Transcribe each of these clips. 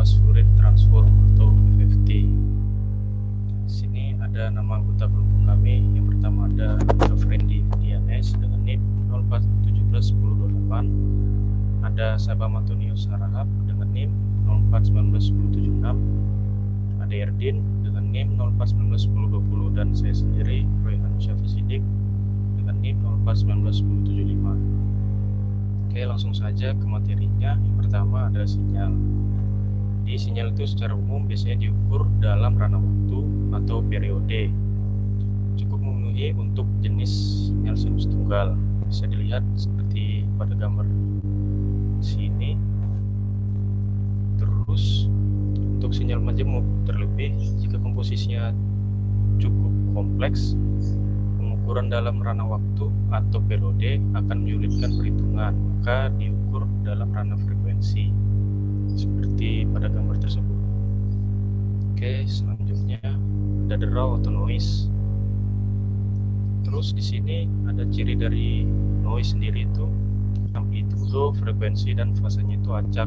Fast Fourier Transform atau FFT. Di sini ada nama anggota kelompok kami. Yang pertama ada Friendly Dianes dengan NIP 04171028. Ada Sabam Antonius Sarahap dengan NIM 04191076. Ada Erdin dengan NIM 04191020 dan saya sendiri Royhan Syafi Sidik dengan NIM 04191075. Oke, langsung saja ke materinya. Yang pertama ada sinyal. Di sinyal itu secara umum biasanya diukur dalam ranah waktu atau periode. Cukup memenuhi untuk jenis sinyal sinus tunggal. Bisa dilihat seperti pada gambar sini. Terus untuk sinyal majemuk, terlebih jika komposisinya cukup kompleks, pengukuran dalam ranah waktu atau periode akan menyulitkan perhitungan, maka diukur dalam ranah frekuensi seperti pada gambar tersebut. Oke, selanjutnya ada derau atau noise. Terus di sini ada ciri dari noise sendiri itu amplitudo, frekuensi dan fasenya itu acak.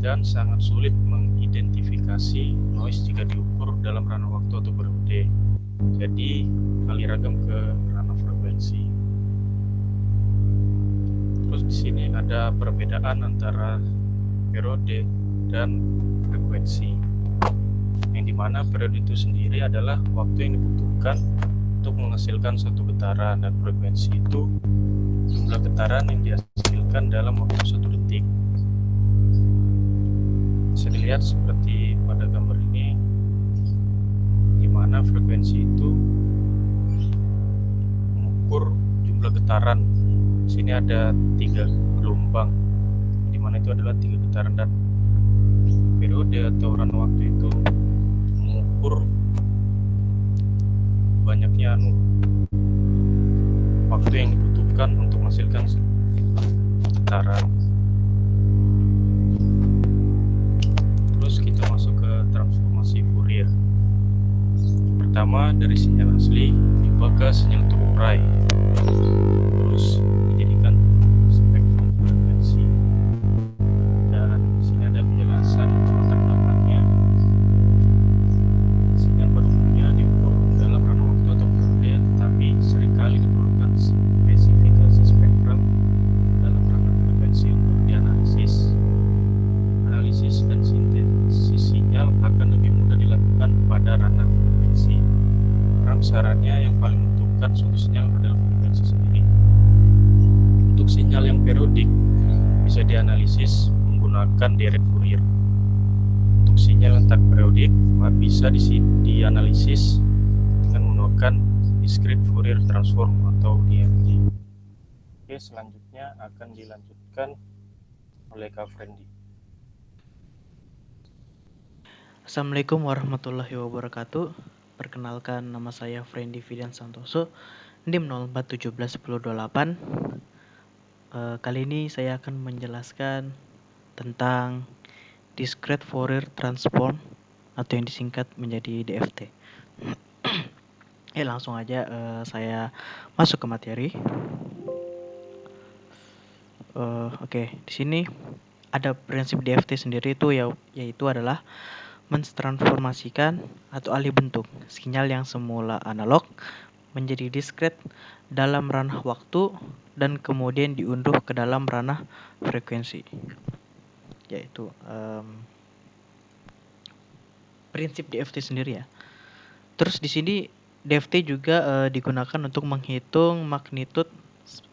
Dan sangat sulit mengidentifikasi noise jika diukur dalam ranah waktu atau periode. Jadi aliragam ke ranah frekuensi. Terus di sini ada perbedaan antara periode dan frekuensi. Yang dimana periode itu sendiri adalah waktu yang dibutuhkan untuk menghasilkan satu getaran, dan frekuensi itu jumlah getaran yang dihasilkan dalam waktu 1 detik. Bisa dilihat seperti pada gambar ini, di mana frekuensi itu mengukur jumlah getaran. Di sini ada 3 gelombang, di mana itu adalah 3 getaran, dan periode atau ranah waktu itu mengukur banyaknya waktu yang dibutuhkan untuk menghasilkan getaran. Terus kita masuk ke transformasi Fourier. Pertama dari sinyal asli diubah ke sinyal terurai, terus dijadikan spektrum frekuensi. Dan di sini ada penjelasan latar belakangnya. Sinyal pada umumnya diukur dalam ranah waktu atau periode, tetapi seringkali diperlukan spesifikasi spektrum dalam ranah frekuensi untuk dianalisis. Analisis dan sintesis sinyal akan lebih mudah dilakukan pada ranah frekuensi. Sarannya yang paling menentukan suatu sinyal adalah frekuensi sendiri. Untuk sinyal yang periodik bisa dianalisis menggunakan deret Fourier. Untuk sinyal yang tak periodik bisa dianalisis dengan menggunakan discrete Fourier transform atau DFT. Oke, selanjutnya akan dilanjutkan oleh Kak Friendly. Assalamualaikum warahmatullahi wabarakatuh. Perkenalkan, nama saya Friendly Fidan Santoso, NIM 04171028. Kali ini saya akan menjelaskan tentang discrete Fourier transform atau yang disingkat menjadi DFT. Langsung aja saya masuk ke materi. Oke, di sini ada prinsip DFT sendiri itu yaitu adalah mentransformasikan atau alih bentuk sinyal yang semula analog menjadi diskret dalam ranah waktu dan kemudian diunduh ke dalam ranah frekuensi. Yaitu prinsip DFT sendiri ya. Terus di sini DFT juga digunakan untuk menghitung magnitud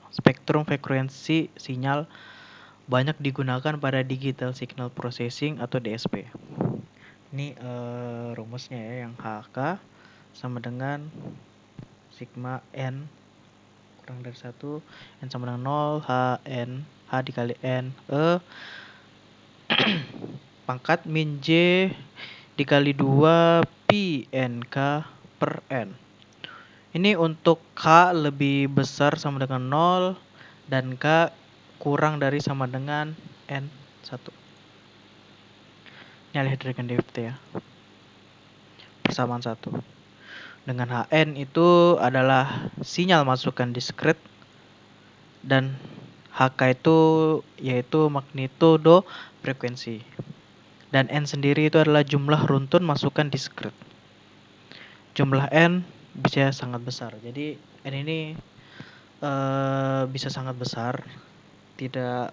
spektrum frekuensi sinyal, banyak digunakan pada digital signal processing atau DSP. Ini rumusnya ya, yang HK sama dengan sigma N kurang dari 1, N sama dengan 0, H dikali N E pangkat min J dikali 2 Pi NK per N. Ini untuk K lebih besar sama dengan 0 dan K kurang dari sama dengan N1. Ini alih dari DFT ya. Persamaan 1. Dengan HN itu adalah sinyal masukan diskret dan HK itu yaitu magnitudo frekuensi. Dan N sendiri itu adalah jumlah runtun masukan diskrit. Jumlah N bisa sangat besar. Jadi N ini bisa sangat besar, tidak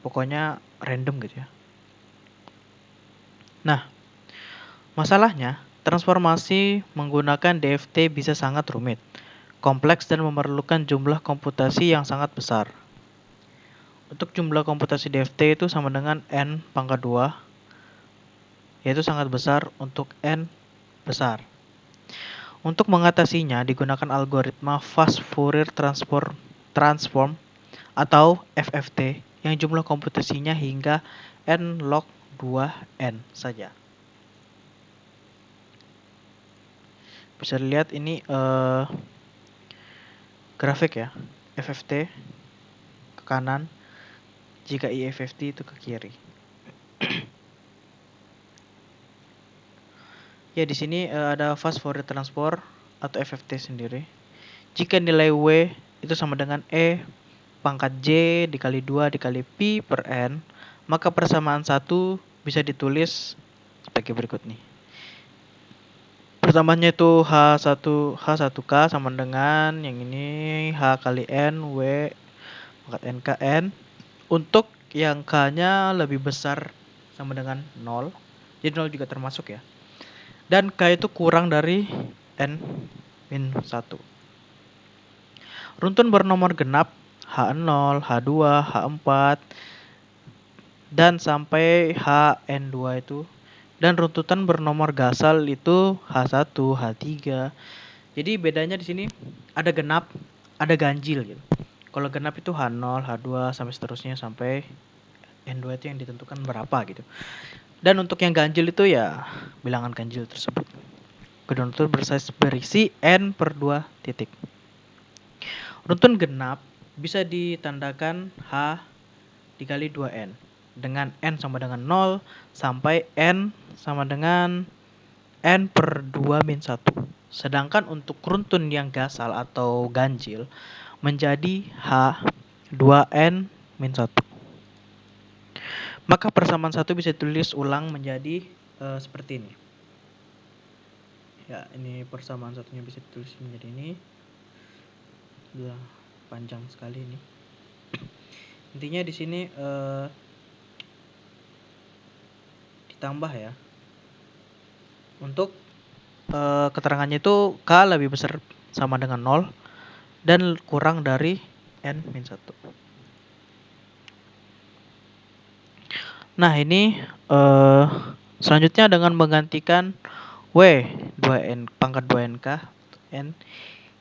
pokoknya random gitu ya. Nah, masalahnya transformasi menggunakan DFT bisa sangat rumit, kompleks dan memerlukan jumlah komputasi yang sangat besar. Untuk jumlah komputasi DFT itu sama dengan N pangkat 2, yaitu sangat besar untuk N besar. Untuk mengatasinya digunakan algoritma Fast Fourier Transform atau FFT yang jumlah komputasinya hingga N log 2N saja. Bisa dilihat ini grafik ya, FFT ke kanan, jika IFFT itu ke kiri. Ya, di sini ada Fast Fourier Transform atau FFT sendiri. Jika nilai W itu sama dengan E pangkat J dikali 2 dikali Pi per N, maka persamaan 1 bisa ditulis sebagai berikut nih. Persamaannya itu H1K sama dengan yang ini H kali N W pangkat NK N. Untuk yang K-nya lebih besar sama dengan 0. Jadi 0 juga termasuk ya. Dan K itu kurang dari N-1. Runtun bernomor genap H0, H2, H4 dan sampai HN2 itu. Dan runtutan bernomor gasal itu H1, H3. Jadi bedanya di sini ada genap, ada ganjil gitu. Kalau genap itu H0, H2 sampai seterusnya sampai N2 itu yang ditentukan berapa gitu. Dan untuk yang ganjil itu ya bilangan ganjil tersebut. Kedua runtun berisi N per 2 titik. Runtun genap bisa ditandakan H dikali 2N dengan N sama dengan 0 sampai N sama dengan N per 2 min 1. Sedangkan untuk runtun yang gasal atau ganjil menjadi H 2N min 1. Maka persamaan 1 bisa ditulis ulang menjadi seperti ini. Ya, ini persamaan satunya bisa ditulis menjadi ini. Sudah panjang sekali ini. Intinya di sini ditambah ya. Untuk keterangannya itu K lebih besar sama dengan 0 dan kurang dari N-1. Nah, ini selanjutnya dengan menggantikan W 2N pangkat 2NK N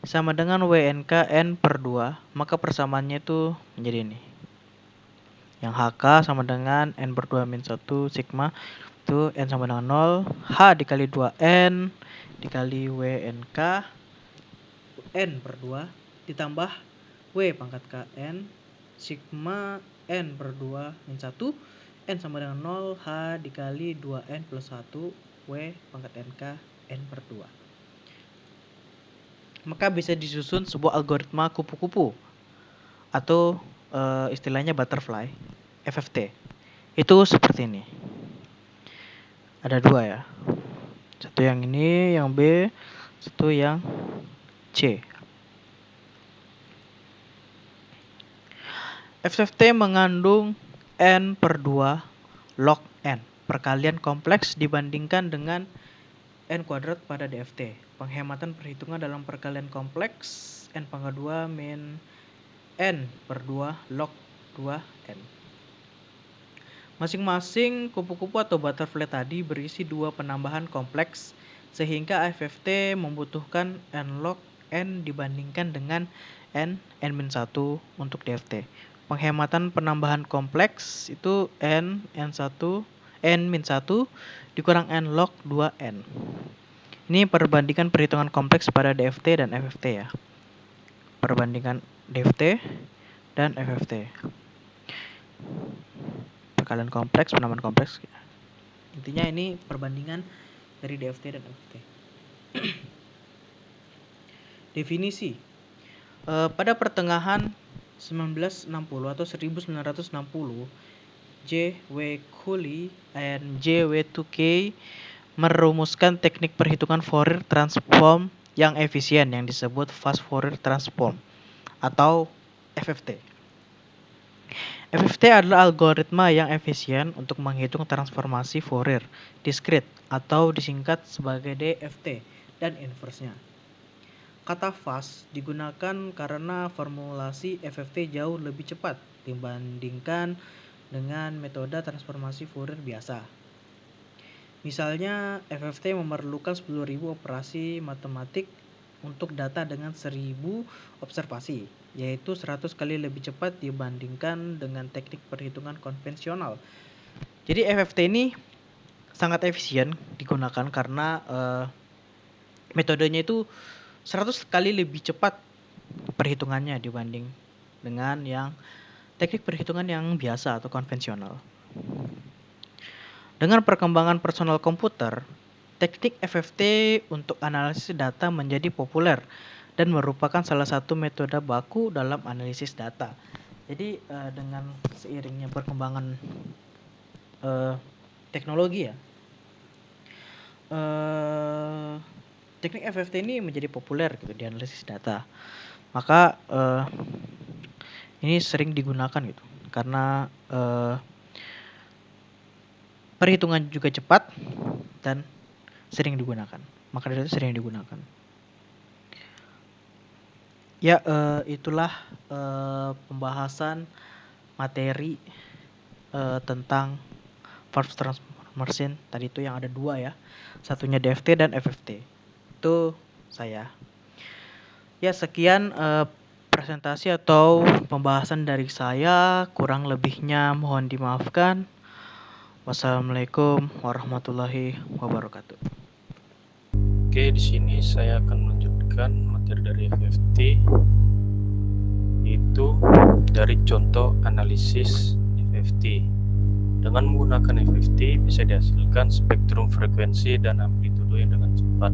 sama dengan WNK N per 2, maka persamaannya itu menjadi ini. Yang HK sama dengan N per 2 min 1 sigma itu N sama dengan 0, H dikali 2N dikali WNK N per 2 ditambah W pangkat KN sigma N per 2 min 1 N sama dengan 0, H dikali 2N plus 1 W pangkat NK N per 2. Maka bisa disusun sebuah algoritma kupu-kupu atau istilahnya butterfly FFT. Itu seperti ini. Ada dua ya. Satu yang ini, yang B, satu yang C. FFT mengandung N per 2 log N, perkalian kompleks dibandingkan dengan N kuadrat pada DFT. Penghematan perhitungan dalam perkalian kompleks N pangkat 2 min N per 2 log 2N. Masing-masing kupu-kupu atau butterfly tadi berisi dua penambahan kompleks sehingga FFT membutuhkan N log N dibandingkan dengan N-1 untuk DFT. Penghematan penambahan kompleks itu N-1 N-1 dikurang N log 2N. Ini perbandingan perhitungan kompleks pada DFT dan FFT ya. Perbandingan DFT dan FFT. Perkalian kompleks, penambahan kompleks. Intinya ini perbandingan dari DFT dan FFT. Definisi. Pada pertengahan 1960 atau 1960, J.W. Cooley and J.W. Tukey merumuskan teknik perhitungan Fourier transform yang efisien yang disebut fast Fourier transform atau FFT. FFT adalah algoritma yang efisien untuk menghitung transformasi Fourier diskrit atau disingkat sebagai DFT dan inversnya. Kata fast digunakan karena formulasi FFT jauh lebih cepat dibandingkan dengan metode transformasi Fourier biasa. Misalnya, FFT memerlukan 10.000 operasi matematik untuk data dengan 1.000 observasi, yaitu 100 kali lebih cepat dibandingkan dengan teknik perhitungan konvensional. Jadi FFT ini sangat efisien digunakan karena metodenya itu 100 kali lebih cepat perhitungannya dibanding dengan yang teknik perhitungan yang biasa atau konvensional. Dengan perkembangan personal komputer, teknik FFT untuk analisis data menjadi populer dan merupakan salah satu metode baku dalam analisis data. Jadi dengan seiringnya perkembangan teknologi ya, teknik FFT ini menjadi populer gitu di analisis data. Maka ini sering digunakan gitu karena perhitungan juga cepat dan sering digunakan. Maka dari itu sering digunakan. Ya, itulah pembahasan materi tentang Fourier transformation. Tadi itu yang ada dua ya. Satunya DFT dan FFT. Itu saya. Ya, sekian presentasi atau pembahasan dari saya. Kurang lebihnya mohon dimaafkan. Wassalamualaikum warahmatullahi wabarakatuh. Oke, di sini saya akan melanjutkan materi dari FFT, yaitu dari contoh analisis FFT. Dengan menggunakan FFT bisa dihasilkan spektrum frekuensi dan amplitudo yang dengan cepat.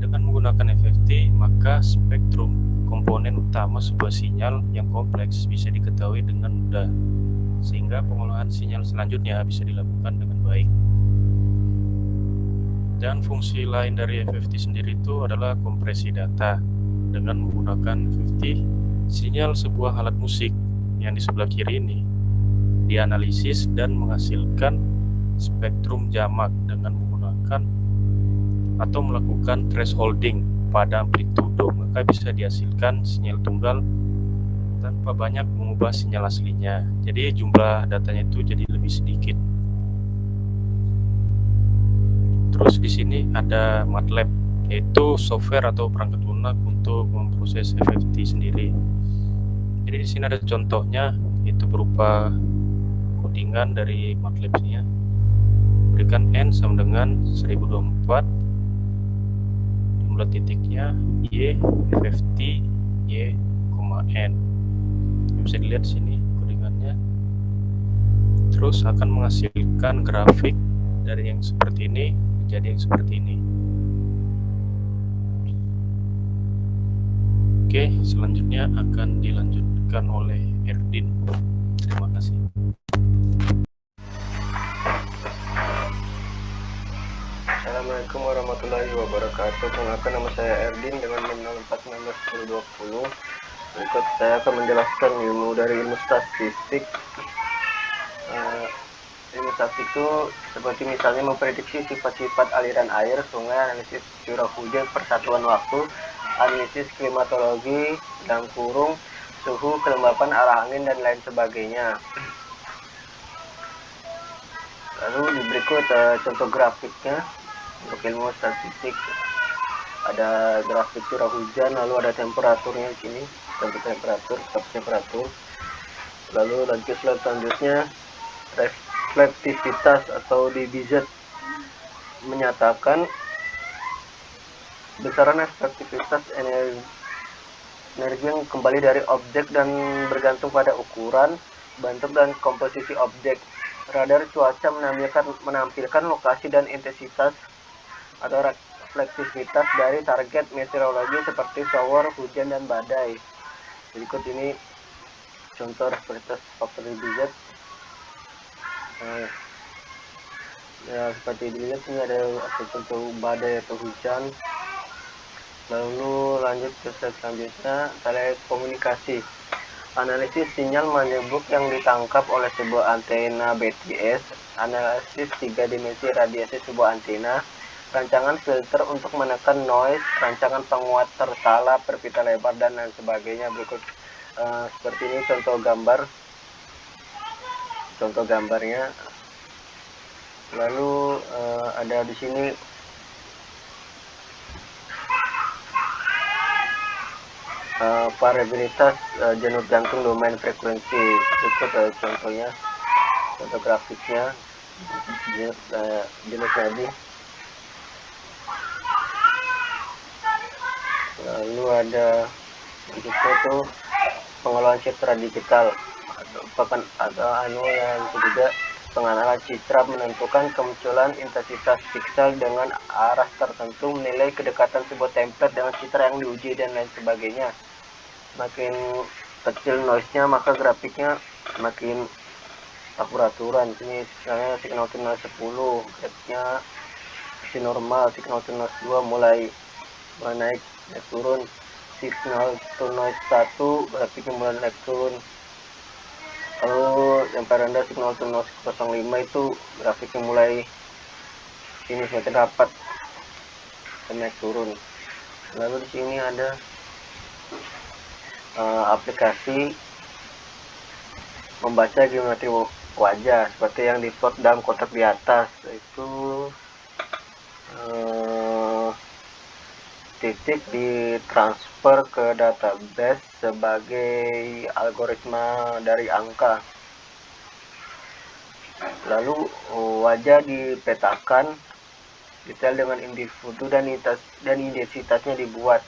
Dengan menggunakan FFT, maka spektrum komponen utama sebuah sinyal yang kompleks bisa diketahui dengan mudah, sehingga pengolahan sinyal selanjutnya bisa dilakukan dengan baik. Dan fungsi lain dari FFT sendiri itu adalah kompresi data. Dengan menggunakan FFT, sinyal sebuah alat musik yang di sebelah kiri ini dianalisis dan menghasilkan spektrum jamak dengan menggunakan atau melakukan thresholding pada amplitudo, maka bisa dihasilkan sinyal tunggal tanpa banyak mengubah sinyal aslinya. Jadi jumlah datanya itu jadi lebih sedikit. Terus di sini ada MATLAB, yaitu software atau perangkat lunak untuk memproses FFT sendiri. Jadi di sini ada contohnya, itu berupa codingan dari MATLAB-nya. Berikan n sama dengan 1024, jumlah titiknya y FFT y, n. Bisa dilihat di sini codingannya. Terus akan menghasilkan grafik dari yang seperti ini menjadi yang seperti ini. Oke, selanjutnya akan dilanjutkan oleh Erdin. Terima kasih. Assalamualaikum warahmatullahi wabarakatuh. Perkenalkan, nama saya Erdin dengan NIM 04191020. Berikut saya akan menjelaskan ilmu statistik. Ilmu statistik itu seperti misalnya memprediksi sifat-sifat aliran air, sungai, analisis curah hujan, persatuan waktu, analisis klimatologi, dalam kurung, suhu, kelembapan, arah angin, dan lain sebagainya. Lalu di berikut contoh grafiknya untuk ilmu statistik. Ada grafik curah hujan, lalu ada temperaturnya di sini, temperatur. Lalu lanjut slide selanjutnya, reflektivitas atau DBZ menyatakan besaran efektivitas energi yang kembali dari objek dan bergantung pada ukuran, bentuk, dan komposisi objek. Radar cuaca menampilkan lokasi dan intensitas atau reflektivitas dari target meteorologi seperti shower, hujan, dan badai. Berikut ini contoh realitas faktor dilihat. Ya seperti dilihat ini ada contoh badai atau hujan. Lalu lanjut ke slide selanjutnya, telekomunikasi. Analisis sinyal menyebut yang ditangkap oleh sebuah antena BTS, analisis 3 dimensi radiasi sebuah antena, rancangan filter untuk menekan noise, rancangan penguat tersalah per pita lebar, dan lain sebagainya. Berikut seperti ini contoh gambarnya. Lalu ada di sini variabilitas denyut jantung domain frekuensi. Berikut contohnya, contoh grafiknya, denyut nadi. Lalu ada berikutnya itu pengelolaan citra digital atau yang ketiga, pengenalan citra menentukan kemunculan intensitas piksel dengan arah tertentu, menilai kedekatan sebuah template dengan citra yang diuji, dan lain sebagainya. Semakin kecil noise-nya maka grafiknya semakin akuraturan. Ini misalnya signal to noise 10, grafiknya masih normal. Signal to noise 2 mulai naik turun. Signal to noise 1 grafiknya mulai naik turun. Lalu yang paling rendah signal to noise 05 itu grafiknya mulai sini semakin rapat dan naik turun. Lalu di sini ada aplikasi membaca geometri wajah seperti yang diplot dalam kotak di atas. Itu titik ditransfer ke database sebagai algoritma dari angka. Lalu wajah dipetakan detail dengan individu dan identitasnya dibuat.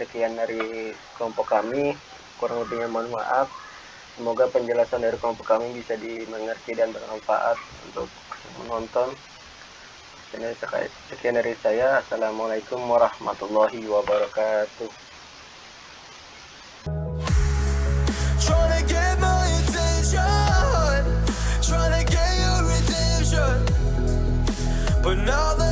Sekian dari kelompok kami, kurang lebihnya mohon maaf. Semoga penjelasan dari kelompok kami bisa dimengerti dan bermanfaat untuk menonton. Sekian dari saya. Assalamualaikum warahmatullahi wabarakatuh. Tryna get my attention, tryna get your redemption, but now that